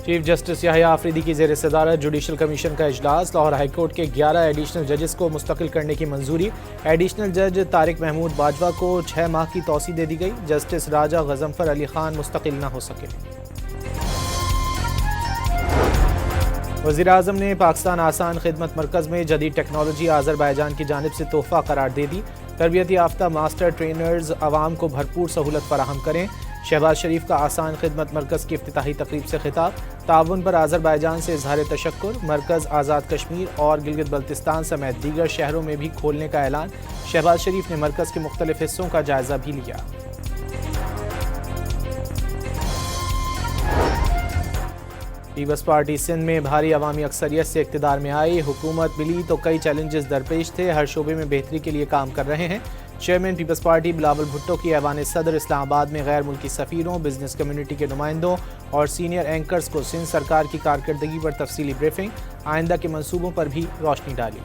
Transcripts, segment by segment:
Chief justice یحییٰ آفریدی کی زیر صدارت جوڈیشل کمیشن کا اجلاس۔ لاہور ہائی کورٹ کے 11 ایڈیشنل ججز کو مستقل کرنے کی منظوری۔ ایڈیشنل جج طارق محمود باجوہ کو 6 ماہ کی توسیع دے دی گئی۔ جسٹس راجہ غضنفر علی خان مستقل نہ ہو سکے۔ وزیراعظم نے پاکستان آسان خدمت مرکز میں جدید ٹیکنالوجی آذربائیجان کی جانب سے تحفہ قرار دے دی۔ تربیت یافتہ ماسٹر ٹرینرز عوام کو بھرپور سہولت فراہم کریں۔ شہباز شریف کا آسان خدمت مرکز کی افتتاحی تقریب سے خطاب۔ تعاون پر آذربائیجان سے اظہار تشکر۔ مرکز آزاد کشمیر اور گلگت بلتستان سمیت دیگر شہروں میں بھی کھولنے کا اعلان۔ شہباز شریف نے مرکز کے مختلف حصوں کا جائزہ بھی لیا۔ پیپلز پارٹی سندھ میں بھاری عوامی اکثریت سے اقتدار میں آئی۔ حکومت ملی تو کئی چیلنجز درپیش تھے، ہر شعبے میں بہتری کے لیے کام کر رہے ہیں۔ چیئرمین پیپلز پارٹی بلاول بھٹو کی ایوان صدر اسلام آباد میں غیر ملکی سفیروں، بزنس کمیونٹی کے نمائندوں اور سینئر اینکرز کو سندھ سرکار کی کارکردگی پر تفصیلی بریفنگ، آئندہ کے منصوبوں پر بھی روشنی ڈالی۔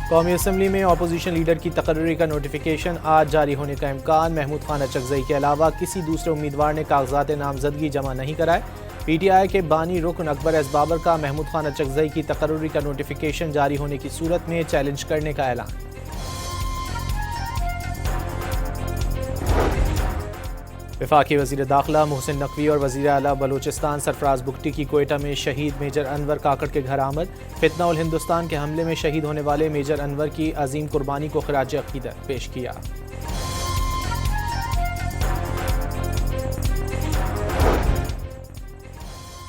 قومی اسمبلی میں اپوزیشن لیڈر کی تقرری کا نوٹیفیکیشن آج جاری ہونے کا امکان۔ محمود خان اچکزئی کے علاوہ کسی دوسرے امیدوار نے کاغذات نامزدگی جمع نہیں کرائے۔ پی ٹی آئی کے بانی رکن اکبر ایس بابر کا محمود خان اچکزئی کی تقرری کا نوٹیفیکیشن جاری ہونے کی صورت میں چیلنج کرنے کا اعلان۔ وفاقی وزیر داخلہ محسن نقوی اور وزیر اعلیٰ بلوچستان سرفراز بگٹی کی کوئٹہ میں شہید میجر انور کاکڑ کے گھر آمد۔ فتنہ الہندوستان کے حملے میں شہید ہونے والے میجر انور کی عظیم قربانی کو خراج عقیدت پیش کیا۔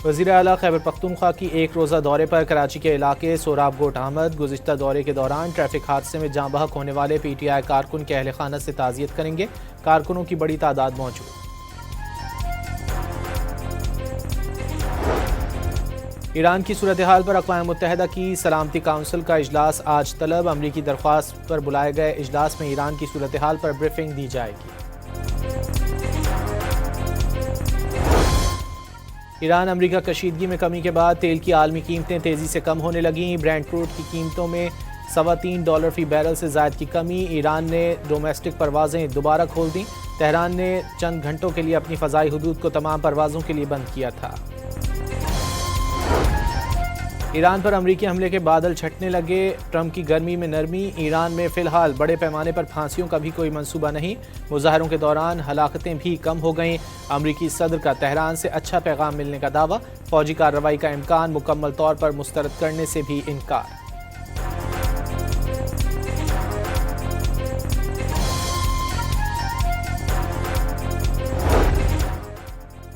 وزیر اعلیٰ خیبر پختونخوا کی ایک روزہ دورے پر کراچی کے علاقے سوراب گوٹ آمد۔ گزشتہ دورے کے دوران ٹریفک حادثے میں جاں بحق ہونے والے پی ٹی آئی کارکن کے اہل خانہ سے تعزیت کریں گے۔ کارکنوں کی بڑی تعداد موجود۔ ایران کی صورتحال پر اقوام متحدہ کی سلامتی کونسل کا اجلاس آج طلب۔ امریکی درخواست پر بلائے گئے اجلاس میں ایران کی صورتحال پر بریفنگ دی جائے گی۔ ایران امریکہ کشیدگی میں کمی کے بعد تیل کی عالمی قیمتیں تیزی سے کم ہونے لگیں۔ برینٹ کروڈ کی قیمتوں میں $3.25 فی بیرل سے زائد کی کمی۔ ایران نے ڈومیسٹک پروازیں دوبارہ کھول دیں۔ تہران نے چند گھنٹوں کے لیے اپنی فضائی حدود کو تمام پروازوں کے لیے بند کیا تھا۔ ایران پر امریکی حملے کے بادل چھٹنے لگے۔ ٹرمپ کی گرمی میں نرمی۔ ایران میں فی الحال بڑے پیمانے پر پھانسیوں کا بھی کوئی منصوبہ نہیں۔ مظاہروں کے دوران ہلاکتیں بھی کم ہو گئیں۔ امریکی صدر کا تہران سے اچھا پیغام ملنے کا دعویٰ۔ فوجی کارروائی کا امکان مکمل طور پر مسترد کرنے سے بھی انکار۔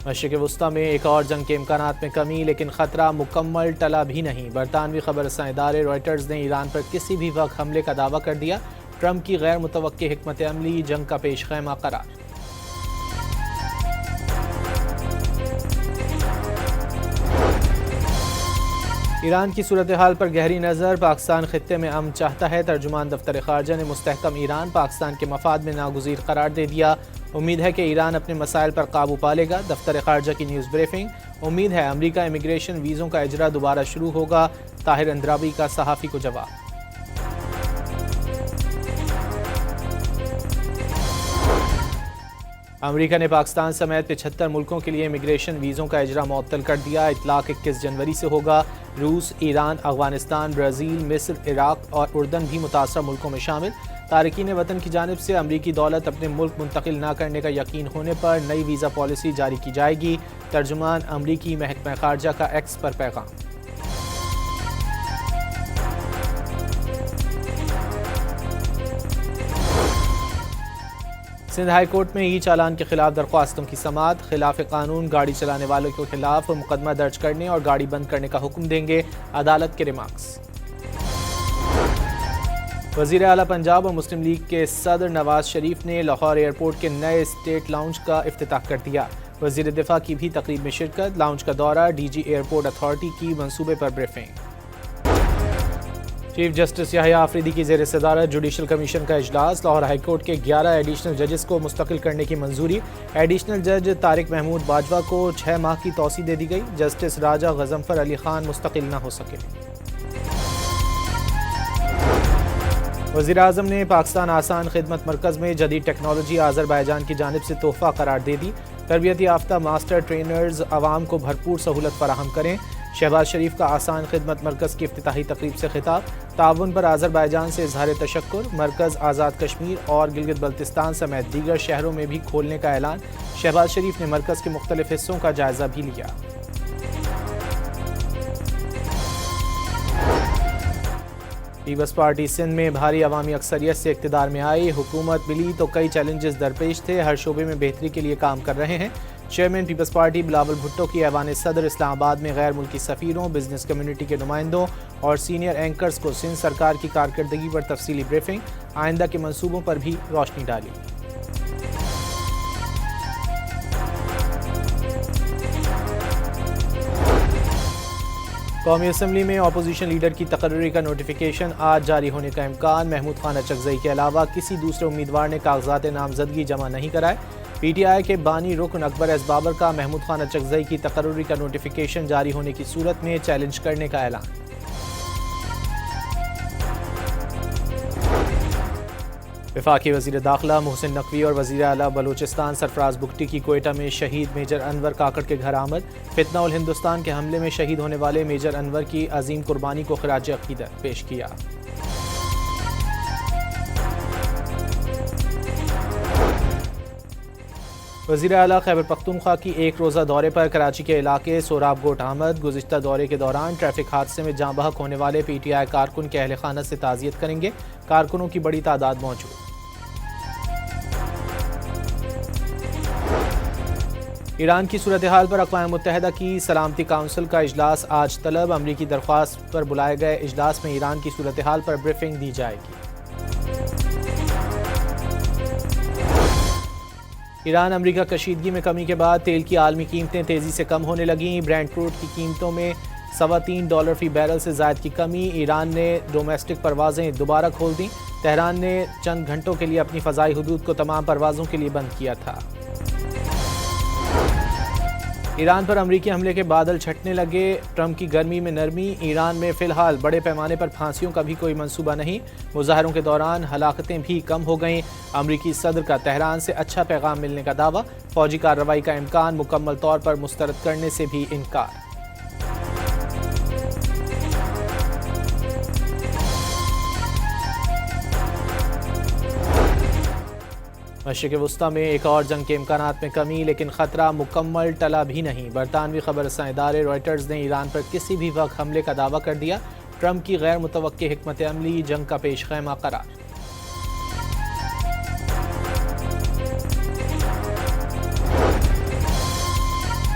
مشرق وسطی میں ایک اور جنگ کے امکانات میں کمی، لیکن خطرہ مکمل ٹلا بھی نہیں۔ برطانوی خبر رساں ادارے رائٹرز نے ایران پر کسی بھی وقت حملے کا دعویٰ کر دیا۔ ٹرمپ کی غیر متوقع حکمت عملی جنگ کا پیش خیمہ قرار۔ ایران کی صورتحال پر گہری نظر۔ پاکستان خطے میں امن چاہتا ہے۔ ترجمان دفتر خارجہ نے مستحکم ایران پاکستان کے مفاد میں ناگزیر قرار دے دیا۔ امید ہے کہ ایران اپنے مسائل پر قابو پالے گا۔ دفتر خارجہ کی نیوز بریفنگ۔ امید ہے امریکہ امیگریشن ویزوں کا اجرا دوبارہ شروع ہوگا۔ طاہر اندرابی کا صحافی کو جواب۔ امریکہ نے پاکستان سمیت 75 ملکوں کے لیے امیگریشن ویزوں کا اجرا معطل کر دیا۔ اطلاق 21 جنوری سے ہوگا۔ روس، ایران، افغانستان، برازیل، مصر، عراق اور اردن بھی متاثرہ ملکوں میں شامل۔ تارکین وطن کی جانب سے امریکی دولت اپنے ملک منتقل نہ کرنے کا یقین ہونے پر نئی ویزا پالیسی جاری کی جائے گی۔ ترجمان امریکی محکمہ خارجہ کا ایکس پر پیغام۔ سندھ ہائی کورٹ میں ای چالان کے خلاف درخواستوں کی سماعت۔ خلاف قانون گاڑی چلانے والوں کے خلاف مقدمہ درج کرنے اور گاڑی بند کرنے کا حکم دیں گے، عدالت کے ریمارکس۔ وزیر اعلیٰ پنجاب اور مسلم لیگ کے صدر نواز شریف نے لاہور ایئرپورٹ کے نئے اسٹیٹ لاؤنج کا افتتاح کر دیا۔ وزیر دفاع کی بھی تقریب میں شرکت۔ لاؤنج کا دورہ، ڈی جی ایئرپورٹ اتھارٹی کی منصوبے پر بریفنگ۔ چیف جسٹس یحییٰ آفریدی کی زیر صدارت جوڈیشل کمیشن کا اجلاس۔ لاہور ہائی کورٹ کے 11 ایڈیشنل ججز کو مستقل کرنے کی منظوری۔ ایڈیشنل جج طارق محمود باجوہ کو 6 ماہ کی توسیع دے دی گئی۔ جسٹس راجہ غضنفر علی خان مستقل نہ ہو سکے۔ وزیراعظم نے پاکستان آسان خدمت مرکز میں جدید ٹیکنالوجی آذربائیجان کی جانب سے تحفہ قرار دے دی۔ تربیت یافتہ ماسٹر ٹرینرز عوام کو بھرپور سہولت فراہم کریں۔ شہباز شریف کا آسان خدمت مرکز کی افتتاحی تقریب سے خطاب۔ تعاون پر آذربائیجان سے اظہار تشکر۔ مرکز آزاد کشمیر اور گلگت بلتستان سمیت دیگر شہروں میں بھی کھولنے کا اعلان۔ شہباز شریف نے مرکز کے مختلف حصوں کا جائزہ بھی لیا۔ پیپلز پارٹی سندھ میں بھاری عوامی اکثریت سے اقتدار میں آئی۔ حکومت ملی تو کئی چیلنجز درپیش تھے، ہر شعبے میں بہتری کے لیے کام کر رہے ہیں۔ چیئرمین پیپلز پارٹی بلاول بھٹو کی ایوان صدر اسلام آباد میں غیر ملکی سفیروں، بزنس کمیونٹی کے نمائندوں اور سینئر اینکرز کو سندھ سرکار کی کارکردگی پر تفصیلی بریفنگ، آئندہ کے منصوبوں پر بھی روشنی ڈالی۔ قومی اسمبلی میں اپوزیشن لیڈر کی تقرری کا نوٹیفیکیشن آج جاری ہونے کا امکان۔ محمود خان اچکزئی کے علاوہ کسی دوسرے امیدوار نے کاغذات نامزدگی جمع نہیں کرائے۔ پی ٹی آئی کے بانی رکن اکبر ایس بابر کا محمود خان اچکزئی کی تقرری کا نوٹیفیکیشن جاری ہونے کی صورت میں چیلنج کرنے کا اعلان۔ وفاقی وزیر داخلہ محسن نقوی اور وزیر اعلیٰ بلوچستان سرفراز بگٹی کی کوئٹہ میں شہید میجر انور کاکڑ کے گھر آمد۔ فتنہ الہندوستان کے حملے میں شہید ہونے والے میجر انور کی عظیم قربانی کو خراج عقیدت پیش کیا۔ وزیر اعلیٰ خیبر پختونخوا کی ایک روزہ دورے پر کراچی کے علاقے سوراب گوٹ آمد۔ گزشتہ دورے کے دوران ٹریفک حادثے میں جاں بحق ہونے والے پی ٹی آئی کارکن کے اہل خانہ سے تعزیت کریں گے۔ کارکنوں کی بڑی تعداد موجود۔ ایران کی صورتحال پر اقوام متحدہ کی سلامتی کونسل کا اجلاس آج طلب۔ امریکی درخواست پر بلائے گئے اجلاس میں ایران کی صورتحال پر بریفنگ دی جائے گی۔ ایران امریکہ کشیدگی میں کمی کے بعد تیل کی عالمی قیمتیں تیزی سے کم ہونے لگیں۔ برینٹ کروڈ کی قیمتوں میں $3.25 فی بیرل سے زائد کی کمی۔ ایران نے ڈومیسٹک پروازیں دوبارہ کھول دیں۔ تہران نے چند گھنٹوں کے لیے اپنی فضائی حدود کو تمام پروازوں کے لیے بند کیا تھا۔ ایران پر امریکی حملے کے بادل چھٹنے لگے۔ ٹرمپ کی گرمی میں نرمی۔ ایران میں فی الحال بڑے پیمانے پر پھانسیوں کا بھی کوئی منصوبہ نہیں۔ مظاہروں کے دوران ہلاکتیں بھی کم ہو گئیں۔ امریکی صدر کا تہران سے اچھا پیغام ملنے کا دعویٰ۔ فوجی کارروائی کا امکان مکمل طور پر مسترد کرنے سے بھی انکار۔ مشرق وسطی میں ایک اور جنگ کے امکانات میں کمی، لیکن خطرہ مکمل ٹلا بھی نہیں۔ برطانوی خبر رساں ادارے رائٹرز نے ایران پر کسی بھی وقت حملے کا دعویٰ کر دیا۔ ٹرمپ کی غیر متوقع حکمت عملی جنگ کا پیش خیمہ قرار۔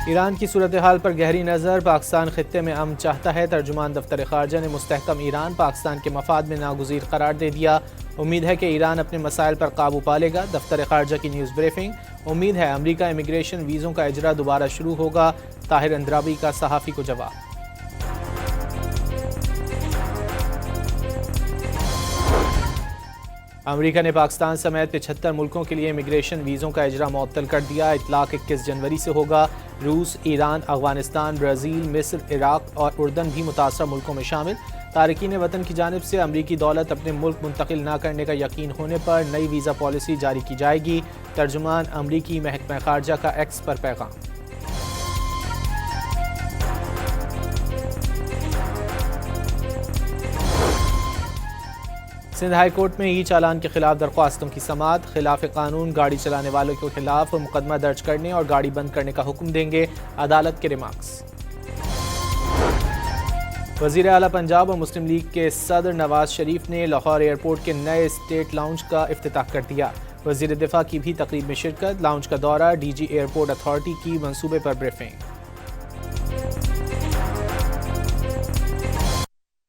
ایران کی صورتحال پر گہری نظر۔ پاکستان خطے میں امن چاہتا ہے۔ ترجمان دفتر خارجہ نے مستحکم ایران پاکستان کے مفاد میں ناگزیر قرار دے دیا۔ امید ہے کہ ایران اپنے مسائل پر قابو پالے گا۔ دفتر خارجہ کی نیوز بریفنگ۔ امید ہے امریکہ امیگریشن ویزوں کا اجرا دوبارہ شروع ہوگا۔ طاہر اندرابی کا صحافی کو جواب۔ امریکہ نے پاکستان سمیت 75 ملکوں کے لیے امیگریشن ویزوں کا اجرا معطل کر دیا۔ اطلاق 21 جنوری سے ہوگا۔ روس، ایران، افغانستان، برازیل، مصر، عراق اور اردن بھی متاثرہ ملکوں میں شامل۔ تارکین وطن کی جانب سے امریکی دولت اپنے ملک منتقل نہ کرنے کا یقین ہونے پر نئی ویزا پالیسی جاری کی جائے گی۔ ترجمان امریکی محکمہ خارجہ کا ایکس پر پیغام۔ سندھ ہائی کورٹ میں ای چالان کے خلاف درخواستوں کی سماعت۔ خلاف قانون گاڑی چلانے والوں کے خلاف مقدمہ درج کرنے اور گاڑی بند کرنے کا حکم دیں گے، عدالت کے ریمارکس۔ وزیر اعلیٰ پنجاب اور مسلم لیگ کے صدر نواز شریف نے لاہور ایئرپورٹ کے نئے اسٹیٹ لاؤنج کا افتتاح کر دیا۔ وزیر دفاع کی بھی تقریب میں شرکت۔ لاؤنج کا دورہ، ڈی جی ایئرپورٹ اتھارٹی کی منصوبے پر بریفنگ۔